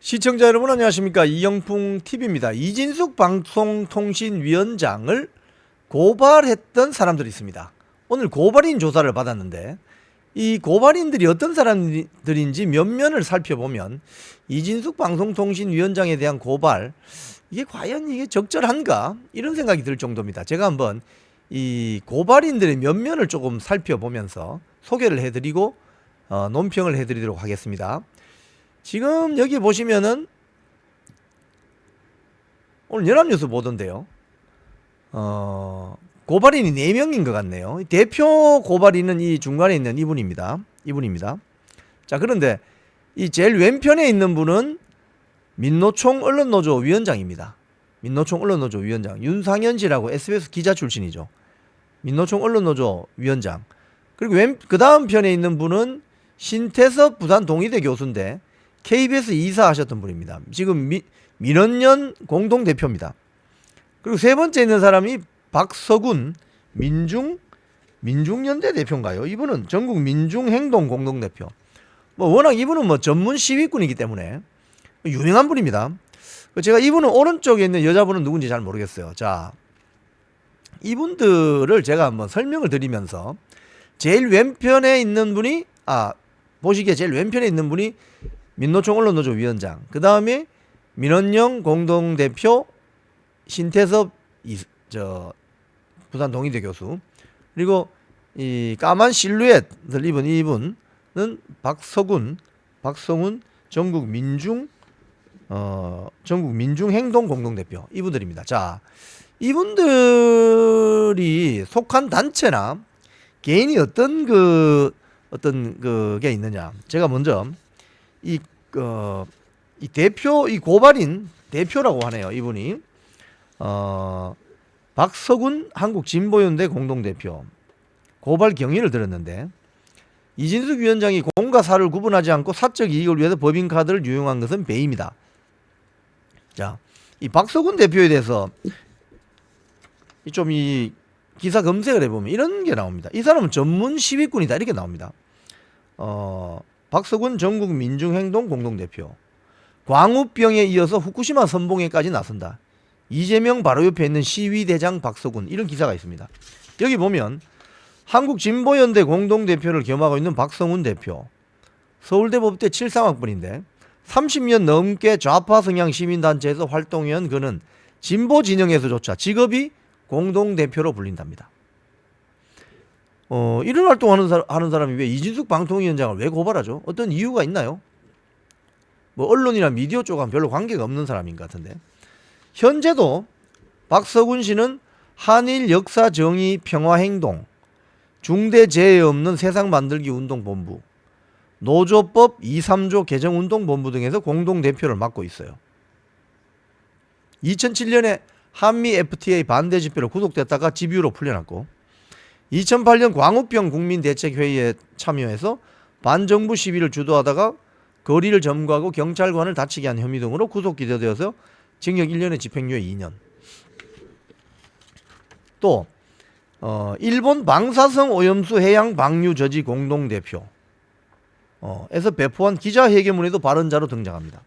시청자 여러분 안녕하십니까. 이영풍 TV입니다. 이진숙 방송통신위원장을 고발했던 사람들이 있습니다. 오늘 고발인 조사를 받았는데 이 고발인들이 어떤 사람들인지 면면을 살펴보면 이진숙 방송통신위원장에 대한 고발 이게 과연 이게 적절한가 이런 생각이 들 정도입니다. 제가 한번 이 고발인들의 면면을 조금 살펴보면서 소개를 해드리고 논평을 해드리도록 하겠습니다. 지금 여기 보시면은 오늘 연합뉴스 보던데요. 고발인이 4명인 것 같네요. 대표 고발인은 이 중간에 있는 이분입니다. 자, 그런데 이 제일 왼편에 있는 분은 민노총 언론노조 위원장입니다. 민노총 언론노조 위원장 윤상현 씨라고 SBS 기자 출신이죠. 민노총 언론노조 위원장. 그리고 그 다음 편에 있는 분은 신태섭 부산 동의대 교수인데 KBS 이사 하셨던 분입니다. 지금 민원연 공동대표입니다. 그리고 세 번째 있는 사람이 박서군 민중연대 대표인가요? 이분은 전국 민중행동 공동대표. 워낙 이분은 전문 시위꾼이기 때문에 유명한 분입니다. 제가 이분은 오른쪽에 있는 여자분은 누군지 잘 모르겠어요. 자, 이분들을 제가 한번 설명을 드리면서 제일 왼편에 있는 분이 보시기에 제일 왼편에 있는 분이 민노총 언론노조 위원장, 그 다음에 민원영 공동대표, 신태섭 부산 동의대 교수, 그리고 이 까만 실루엣을 입은 이분은 박성훈 전국 민중행동 공동대표 이분들입니다. 자, 이분들이 속한 단체나 개인이 어떤 그게 있느냐. 제가 먼저 이 대표, 이 고발인 대표라고 하네요. 이분이 박서군 한국진보연대 공동대표 고발 경위를 들었는데 이진숙 위원장이 공과 사를 구분하지 않고 사적 이익을 위해서 법인카드를 유용한 것은 배임이다. 자, 이 박서군 대표에 대해서 좀 이 기사 검색을 해보면 이런 게 나옵니다. 이 사람은 전문 시위꾼이다 이렇게 나옵니다. 박서군 전국 민중행동 공동대표. 광우병에 이어서 후쿠시마 선봉에까지 나선다. 이재명 바로 옆에 있는 시위대장 박서군. 이런 기사가 있습니다. 여기 보면 한국진보연대 공동대표를 겸하고 있는 박성훈 대표. 서울대 법대 73학번인데 30년 넘게 좌파 성향 시민단체에서 활동해온 그는 진보 진영에서조차 직업이 공동대표로 불린답니다. 이런 활동하는 사람이 왜 이진숙 방통위원장을 왜 고발하죠? 어떤 이유가 있나요? 언론이나 미디어 쪽은 별로 관계가 없는 사람인 것 같은데. 현재도 박서군 씨는 한일 역사 정의 평화행동, 중대재해 없는 세상 만들기 운동본부, 노조법 2, 3조 개정운동본부 등에서 공동대표를 맡고 있어요. 2007년에 한미 FTA 반대 집회로 구속됐다가 집유로 풀려났고 2008년 광우병 국민대책회의에 참여해서 반정부 시위를 주도하다가 거리를 점거하고 경찰관을 다치게 한 혐의 등으로 구속 기소되어서 징역 1년에 집행유예 2년. 또 일본 방사성 오염수 해양 방류 저지 공동대표 에서 배포한 기자회견문에도 발언자로 등장합니다.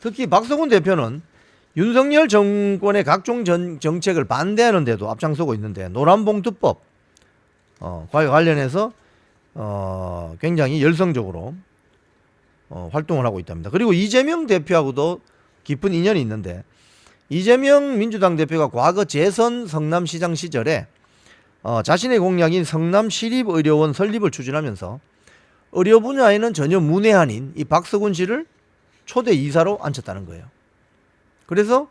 특히 박성훈 대표는 윤석열 정권의 각종 정책을 반대하는 데도 앞장서고 있는데 노란봉투법 관련해서 굉장히 열성적으로 활동을 하고 있답니다. 그리고 이재명 대표하고도 깊은 인연이 있는데 이재명 민주당 대표가 과거 재선 성남시장 시절에 자신의 공약인 성남시립의료원 설립을 추진하면서 의료 분야에는 전혀 문외한인 이 박서군 씨를 초대 이사로 앉혔다는 거예요. 그래서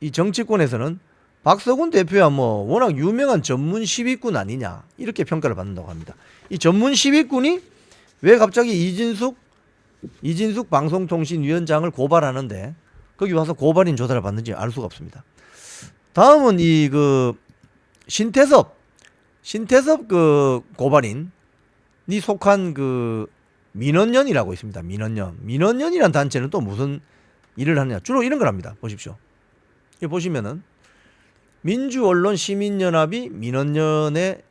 이 정치권에서는 박서군 대표야 워낙 유명한 전문 시위꾼 아니냐 이렇게 평가를 받는다고 합니다. 이 전문 시위꾼이 왜 갑자기 이진숙 방송통신위원장을 고발하는데 거기 와서 고발인 조사를 받는지 알 수가 없습니다. 다음은 신태섭 고발인이 속한 민원연이라고 있습니다. 민원연이란 단체는 또 무슨 일을 하느냐. 주로 이런 걸 합니다. 보십시오. 여기 보시면은 민주언론 시민연합이 민원연의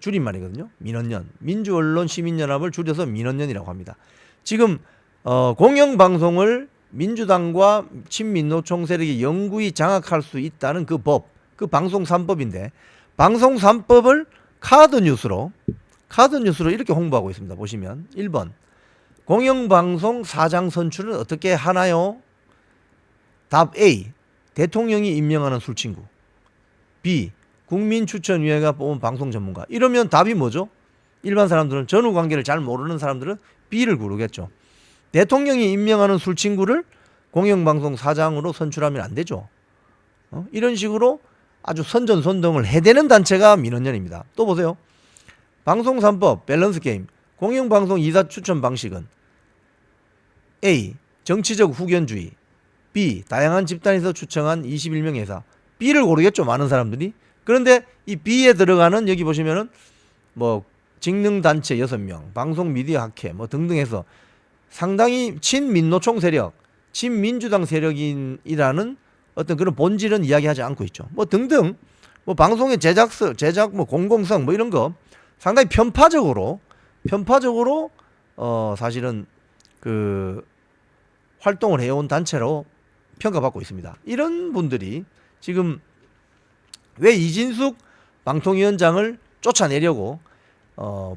줄임말이거든요. 민언연. 민주언론 시민연합을 줄여서 민언연이라고 합니다. 지금 공영방송을 민주당과 친민노총 세력이 영구히 장악할 수 있다는 그 법, 그 방송 3법인데 방송 3법을 카드뉴스로 이렇게 홍보하고 있습니다. 보시면 1번 공영방송 사장 선출은 어떻게 하나요? 답 A. 대통령이 임명하는 술친구. B. 국민추천위원회가 뽑은 방송 전문가. 이러면 답이 뭐죠? 일반 사람들은 전후 관계를 잘 모르는 사람들은 B를 고르겠죠. 대통령이 임명하는 술친구를 공영방송 사장으로 선출하면 안 되죠. 이런 식으로 아주 선전선동을 해대는 단체가 민원연입니다. 또 보세요. 방송 3법 밸런스 게임. 공영방송 이사 추천 방식은 A. 정치적 후견주의. B. 다양한 집단에서 추천한 21명 회사. B를 고르겠죠. 많은 사람들이. 그런데 이 B에 들어가는 여기 보시면은 뭐 직능단체 6명, 방송 미디어 학회 뭐 등등 해서 상당히 친민노총 세력, 친민주당 세력이라는 어떤 그런 본질은 이야기하지 않고 있죠. 뭐 등등 뭐 방송의 제작 뭐 공공성 뭐 이런 거 상당히 편파적으로 사실은 그 활동을 해온 단체로 평가받고 있습니다. 이런 분들이 지금 왜 이진숙 방통위원장을 쫓아내려고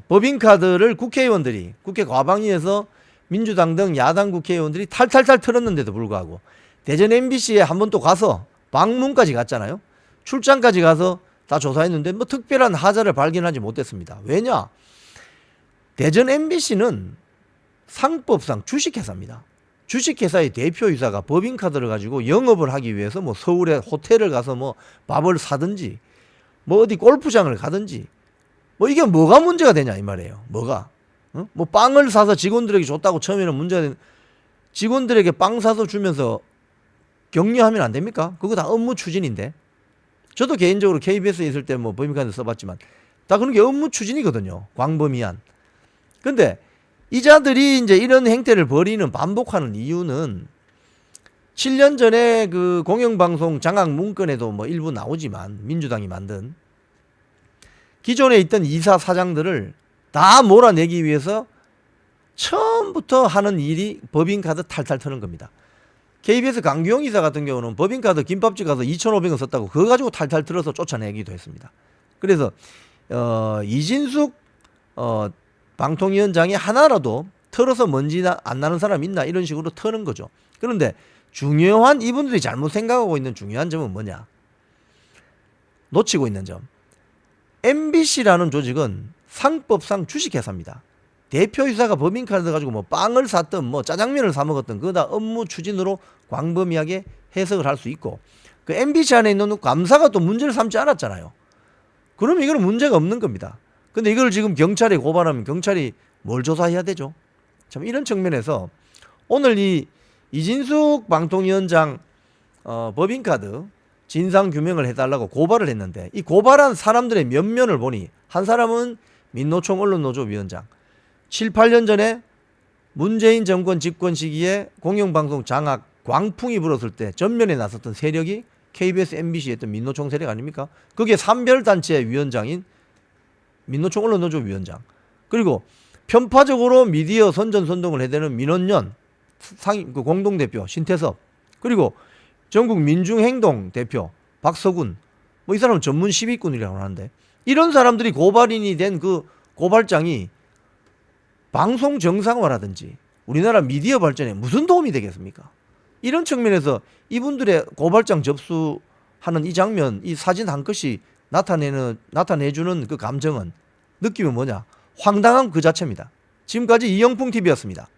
법인카드를 국회의원들이 국회 과방위에서 민주당 등 야당 국회의원들이 탈탈탈 털었는데도 불구하고 대전 MBC에 한 번 또 가서 방문까지 갔잖아요. 출장까지 가서 다 조사했는데 뭐 특별한 하자를 발견하지 못했습니다. 왜냐? 대전 MBC는 상법상 주식회사입니다. 주식회사의 대표이사가 법인카드를 가지고 영업을 하기 위해서 뭐 서울에 호텔을 가서 뭐 밥을 사든지 뭐 어디 골프장을 가든지 뭐 이게 뭐가 문제가 되냐 이 말이에요. 뭐가? 뭐 빵을 사서 직원들에게 줬다고 처음에는 문제가 된 직원들에게 빵 사서 주면서 격려하면 안 됩니까? 그거 다 업무 추진인데. 저도 개인적으로 KBS에 있을 때 뭐 법인카드 써봤지만 다 그런 게 업무 추진이거든요. 광범위한. 근데 이자들이 이제 이런 행태를 벌이는 반복하는 이유는 7년 전에 그 공영방송 장악 문건에도 뭐 일부 나오지만 민주당이 만든 기존에 있던 이사 사장들을 다 몰아내기 위해서 처음부터 하는 일이 법인카드 탈탈 터는 겁니다. KBS 강규영 이사 같은 경우는 법인카드 김밥집 가서 2,500원 썼다고 그거 가지고 탈탈 틀어서 쫓아내기도 했습니다. 그래서 이진숙 방통위원장이 하나라도 털어서 먼지 안 나는 사람 있나 이런 식으로 터는 거죠. 그런데 중요한 이분들이 잘못 생각하고 있는 중요한 점은 뭐냐? 놓치고 있는 점. MBC라는 조직은 상법상 주식회사입니다. 대표이사가 법인카드 가지고 뭐 빵을 샀든 뭐 짜장면을 사 먹었든 그거 다 업무 추진으로 광범위하게 해석을 할 수 있고 그 MBC 안에 있는 감사가 또 문제를 삼지 않았잖아요. 그러면 이거는 문제가 없는 겁니다. 근데 이걸 지금 경찰에 고발하면 경찰이 뭘 조사해야 되죠? 참 이런 측면에서 오늘 이 이진숙 방통위원장 법인카드 진상규명을 해달라고 고발을 했는데 이 고발한 사람들의 면면을 보니 한 사람은 민노총 언론노조 위원장 7, 8년 전에 문재인 정권 집권 시기에 공영방송 장악 광풍이 불었을 때 전면에 나섰던 세력이 KBS, MBC에 했던 민노총 세력 아닙니까? 그게 산별단체 위원장인 민노총 언론노조 위원장 그리고 편파적으로 미디어 선전선동을 해대는 민원연 그 공동대표 신태섭 그리고 전국 민중행동 대표 박서군 뭐 이 사람은 전문 시비꾼이라고 하는데 이런 사람들이 고발인이 된 그 고발장이 방송 정상화라든지 우리나라 미디어 발전에 무슨 도움이 되겠습니까? 이런 측면에서 이분들의 고발장 접수하는 이 장면, 이 사진 한 컷이 나타내주는 그 감정은 느낌은 뭐냐? 황당한 그 자체입니다. 지금까지 이영풍TV였습니다.